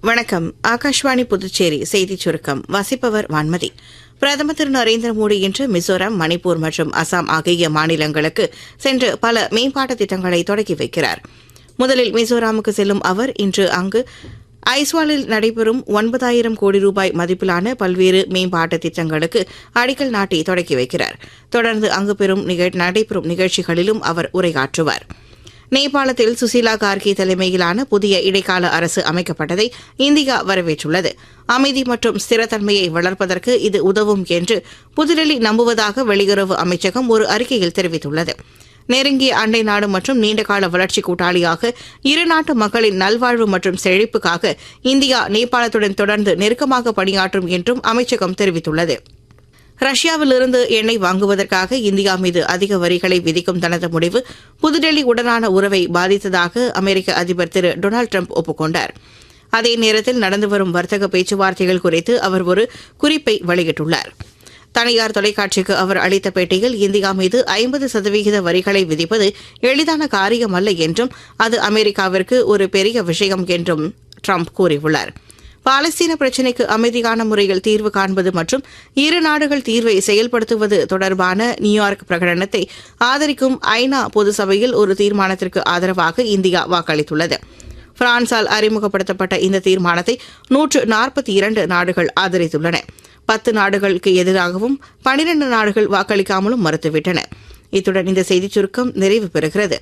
வணக்கம். ஆகாஷ்வாணி புதுச்சேரி செய்திச் சுருக்கம் வாசிப்பவர் வான்மதி. பிரதமர் திரு நரேந்திர மோடி இன்று மிசோரம், மணிப்பூர் மற்றும் அசாம் ஆகிய மாநிலங்களுக்கு சென்று பல மேம்பாட்டு திட்டங்களை தொடங்கி வைக்கிறார். முதலில் மிசோராமுக்கு செல்லும் அவர் இன்று அங்கு ஐஸ்வாலில் நடைபெறும் 9,000 கோடி ரூபாய் மதிப்பிலான பல்வேறு மேம்பாட்டு திட்டங்களுக்கு அடிக்கல் நாட்டி தொடங்கி வைக்கிறார். தொடர்ந்து அங்கு நடைபெறும் நிகழ்ச்சிகளிலும் அவர் உரையாற்றுவார். நேபாளத்தில் சுசீலா கார்கி தலைமையிலான புதிய இடைக்கால அரசு அமைக்கப்பட்டதை இந்தியா வரவேற்றுள்ளது. அமைதி மற்றும் ஸ்திரத்தன்மையை வளர்ப்பதற்கு இது உதவும் என்று புதுடெல்லி நம்புவதாக வெளியுறவு அமைச்சகம் ஒரு அறிக்கையில் தெரிவித்துள்ளது. நெருங்கிய அண்டை நாடு மற்றும் நீண்டகால வளர்ச்சி கூட்டாளியாக இரு நாட்டு மக்களின் நல்வாழ்வு மற்றும் செழிப்புக்காக இந்தியா நேபாளத்துடன் தொடர்ந்து நெருக்கமாக பணியாற்றும் என்றும் அமைச்சகம் தெரிவித்துள்ளது. ரஷ்யாவிலிருந்து எண்ணெய் வாங்குவதற்காக இந்தியா மீது அதிக வரிகளை விதிக்கும் தனது முடிவு புதுடெல்லி உடனான உறவை பாதித்ததாக அமெரிக்க அதிபர் திரு டொனால்டு ட்ரம்ப் ஒப்புக்கொண்டார். அதே நேரத்தில் நடந்து வரும் வர்த்தக பேச்சுவார்த்தைகள் குறித்து அவர் ஒரு குறிப்பை வெளியிட்டுள்ளார். தனியார் தொலைக்காட்சிக்கு அவர் அளித்த பேட்டியில் இந்தியா மீது 50% வரிகளை விதிப்பது எளிதான காரியம் அல்ல என்றும் அது அமெரிக்காவிற்கு ஒரு பெரிய விஷயம் என்றும் ட்ரம்ப் கூறியுள்ளார். பாலஸ்தீன பிரச்சினைக்கு அமைதியான முறையில் தீர்வு காண்பது மற்றும் இரு நாடுகள் தீர்வை செயல்படுத்துவது தொடர்பான நியூயார்க் பிரகடனத்தை ஆதரிக்கும் ஐநா பொது சபையில் ஒரு தீர்மானத்திற்கு ஆதரவாக இந்தியா வாக்களித்துள்ளது. பிரான்சால் அறிமுகப்படுத்தப்பட்ட இந்த தீர்மானத்தை 142 நாடுகள் ஆதரித்துள்ளன. 10 நாடுகளுக்கு எதிராகவும் 12 நாடுகள் வாக்களிக்காமலும் மறுத்துவிட்டன. இத்துடன் இந்த செய்திச் சுருக்கம் நிறைவு பெறுகிறது.